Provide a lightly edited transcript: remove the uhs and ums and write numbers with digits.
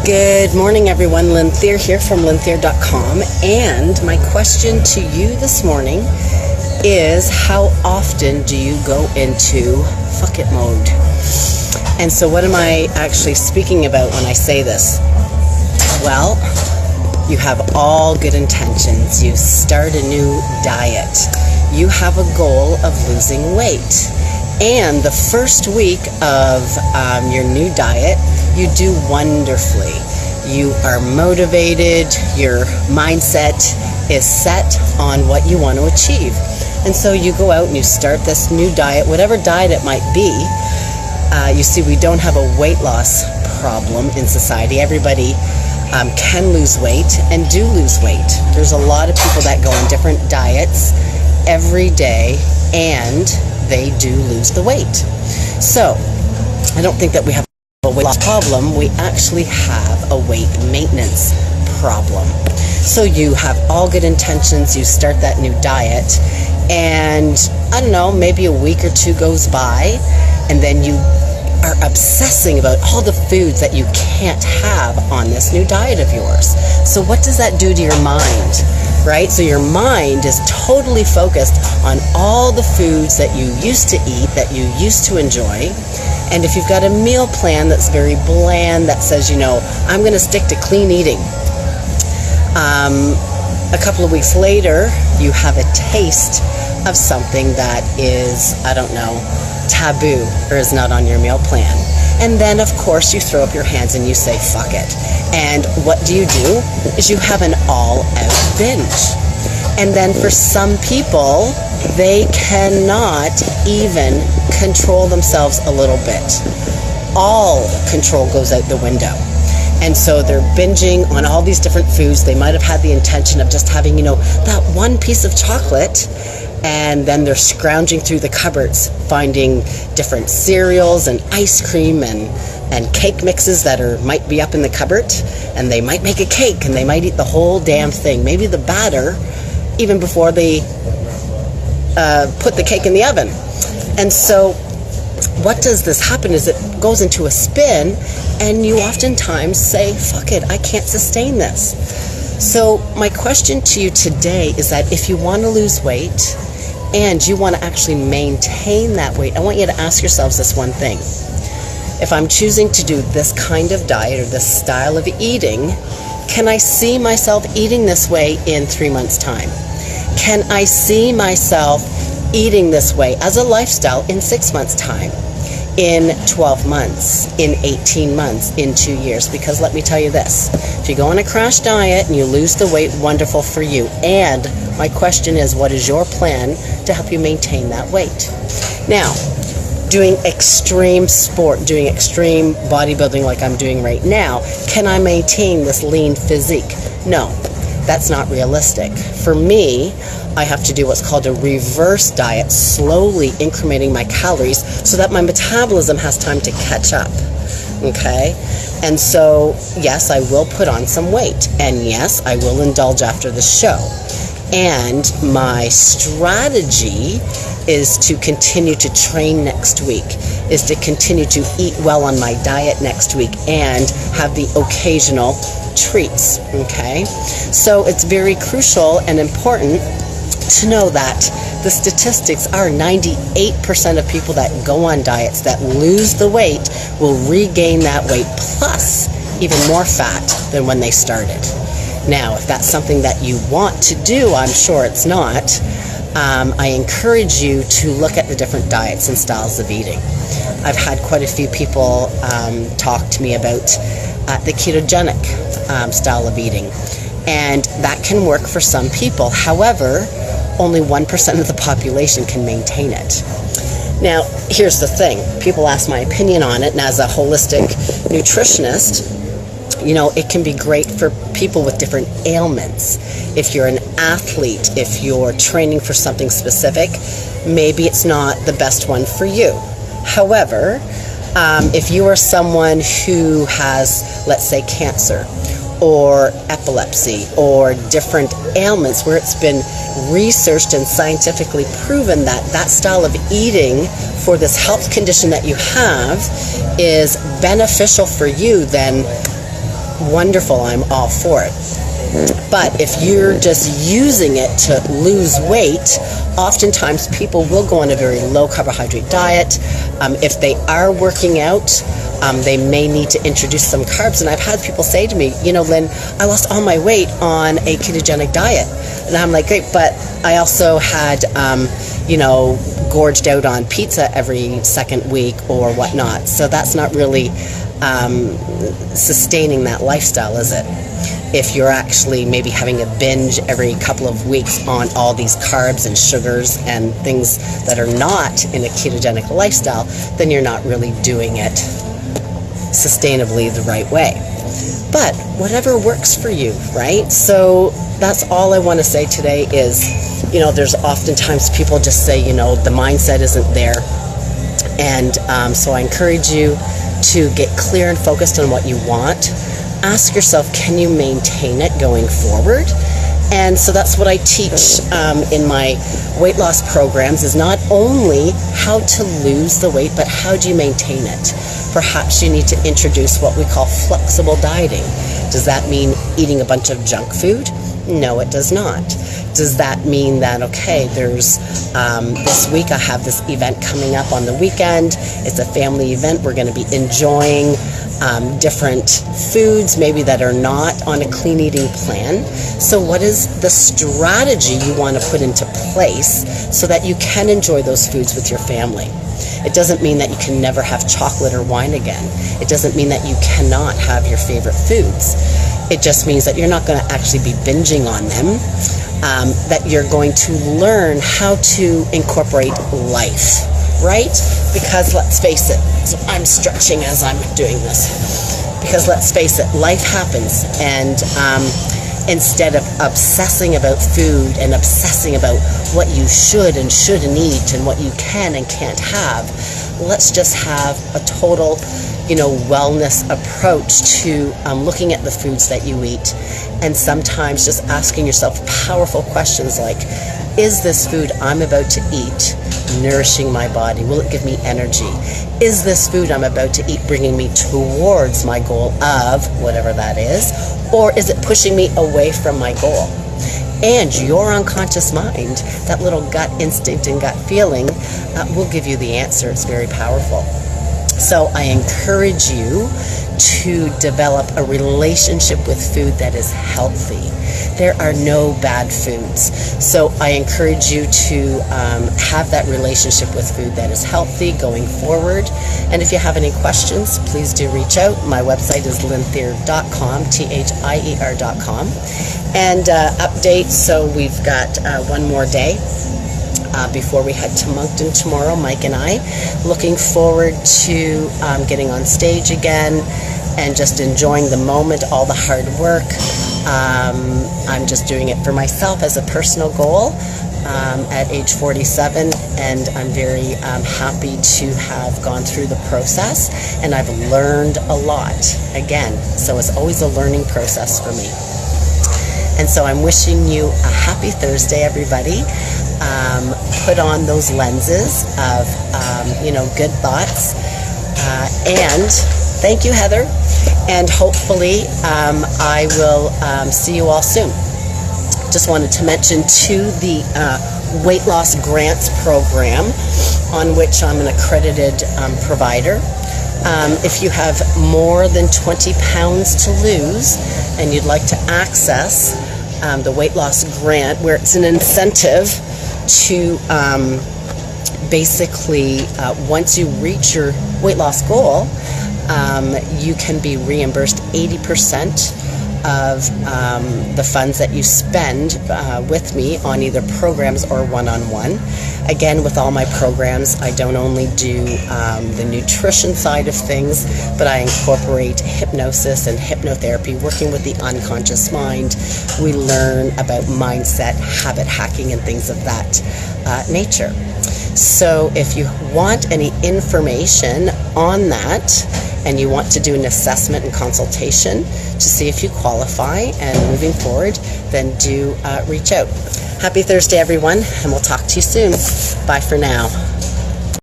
Good morning, everyone. Lynn Thier here from lynthier.com, and my question to you this morning is, how often do you go into fuck it mode? And so what am I actually speaking about when I say this? Well, you have all good intentions. You start a new diet. You have a goal of losing weight. And the first week of your new diet, you do wonderfully. You are motivated. Your mindset is set on what you want to achieve. And so you go out and you start this new diet, whatever diet it might be. You see, we don't have a weight loss problem in society. Everybody can lose weight and do lose weight. There's a lot of people that go on different diets every day, and they do lose the weight. So I don't think that we have a weight loss problem. We actually have a weight maintenance problem. So you have all good intentions. You start that new diet, and I don't know, maybe a week or two goes by, and then you are obsessing about all the foods that you can't have on this new diet of yours. So what does that do to your mind? Right? So your mind is totally focused on all the foods that you used to eat, that you used to enjoy. And if you've got a meal plan that's very bland, that says, you know, I'm going to stick to clean eating, a couple of weeks later, you have a taste of something that is, I don't know, taboo or is not on your meal plan. And then, of course, you throw up your hands and you say, fuck it. And what do? Is you have an all-out binge. And then for some people, they cannot even control themselves a little bit. All control goes out the window. And so they're binging on all these different foods. They might have had the intention of just having, that one piece of chocolate, and then they're scrounging through the cupboards, finding different cereals and ice cream and cake mixes that might be up in the cupboard, and they might make a cake and they might eat the whole damn thing, maybe the batter, even before they put the cake in the oven. And so what does this happen is it goes into a spin, and you oftentimes say, fuck it, I can't sustain this. So my question to you today is that if you want to lose weight and you want to actually maintain that weight, I want you to ask yourselves this one thing. If I'm choosing to do this kind of diet or this style of eating, can I see myself eating this way in 3 months' time? Can I see myself eating this way as a lifestyle in 6 months' time? In 12 months, in 18 months, in 2 years? Because let me tell you this, if you go on a crash diet and you lose the weight, wonderful for you. And my question is, what is your plan to help you maintain that weight? Now, doing extreme sport, doing extreme bodybuilding like I'm doing right now, can I maintain this lean physique? No, that's not realistic. For me, I have to do what's called a reverse diet, slowly incrementing my calories so that my metabolism has time to catch up. Okay? And so, yes, I will put on some weight. And yes, I will indulge after the show. And my strategy is to continue to train next week, is to continue to eat well on my diet next week, and have the occasional treats. Okay? So it's very crucial and important to know that the statistics are 98% of people that go on diets that lose the weight will regain that weight, plus even more fat than when they started. Now, if that's something that you want to do, I'm sure it's not, I encourage you to look at the different diets and styles of eating. I've had quite a few people talk to me about the ketogenic style of eating, and that can work for some people. However, only 1% of the population can maintain it. Now, here's the thing. People ask my opinion on it, and as a holistic nutritionist, it can be great for people with different ailments. If you're an athlete, if you're training for something specific, maybe it's not the best one for you. However, if you are someone who has, let's say, cancer or epilepsy or different ailments where it's been researched and scientifically proven that that style of eating for this health condition that you have is beneficial for you, then wonderful. I'm all for it. But if you're just using it to lose weight, oftentimes people will go on a very low carbohydrate diet. If they are working out, they may need to introduce some carbs. And I've had people say to me, Lynn, I lost all my weight on a ketogenic diet. And I'm like, great, but I also had, gorged out on pizza every second week or whatnot. So that's not really sustaining that lifestyle, is it? If you're actually maybe having a binge every couple of weeks on all these carbs and sugars and things that are not in a ketogenic lifestyle, then you're not really doing it sustainably the right way. But whatever works for you, right? So that's all I want to say today is, there's oftentimes people just say, the mindset isn't there. And so I encourage you to get clear and focused on what you want. Ask yourself, can you maintain it going forward? And so that's what I teach in my weight loss programs, is not only how to lose the weight, but how do you maintain it? Perhaps you need to introduce what we call flexible dieting. Does that mean eating a bunch of junk food? No, it does not. Does that mean that, okay, there's this week I have this event coming up on the weekend. It's a family event. We're going to be enjoying different foods maybe that are not on a clean eating plan. So what is the strategy you want to put into place so that you can enjoy those foods with your family? It doesn't mean that you can never have chocolate or wine again. It doesn't mean that you cannot have your favorite foods. It just means that you're not going to actually be binging on them, that you're going to learn how to incorporate life, right? Because let's face it, so I'm stretching as I'm doing this, because let's face it, life happens, and instead of obsessing about food and obsessing about what you should and shouldn't eat and what you can and can't have, let's just have a total wellness approach to looking at the foods that you eat, and sometimes just asking yourself powerful questions like, is this food I'm about to eat nourishing my body? Will it give me energy? Is this food I'm about to eat bringing me towards my goal of whatever that is? Or is it pushing me away from my goal? And your unconscious mind, that little gut instinct and gut feeling, will give you the answer. It's very powerful. So I encourage you to develop a relationship with food that is healthy. There are no bad foods. So I encourage you to have that relationship with food that is healthy going forward. And if you have any questions, please do reach out. My website is lynnthier.com, THIER.com. And updates, so we've got one more day before we head to Moncton tomorrow, Mike and I. Looking forward to getting on stage again and just enjoying the moment, all the hard work. I'm just doing it for myself as a personal goal at age 47, and I'm very happy to have gone through the process, and I've learned a lot again. So it's always a learning process for me. And so I'm wishing you a happy Thursday, everybody. Put on those lenses of, good thoughts. And thank you, Heather. And hopefully I will see you all soon. Just wanted to mention, too, the weight loss grants program, on which I'm an accredited provider. If you have more than 20 pounds to lose and you'd like to access the weight loss grant, where it's an incentive to basically, once you reach your weight loss goal, you can be reimbursed 80% of the funds that you spend with me on either programs or one-on-one. Again, with all my programs, I don't only do the nutrition side of things, but I incorporate hypnosis and hypnotherapy, working with the unconscious mind. We learn about mindset, habit hacking, and things of that nature. So if you want any information on that, and you want to do an assessment and consultation to see if you qualify and moving forward, then do reach out. Happy Thursday, everyone, and we'll talk to you soon. Bye for now.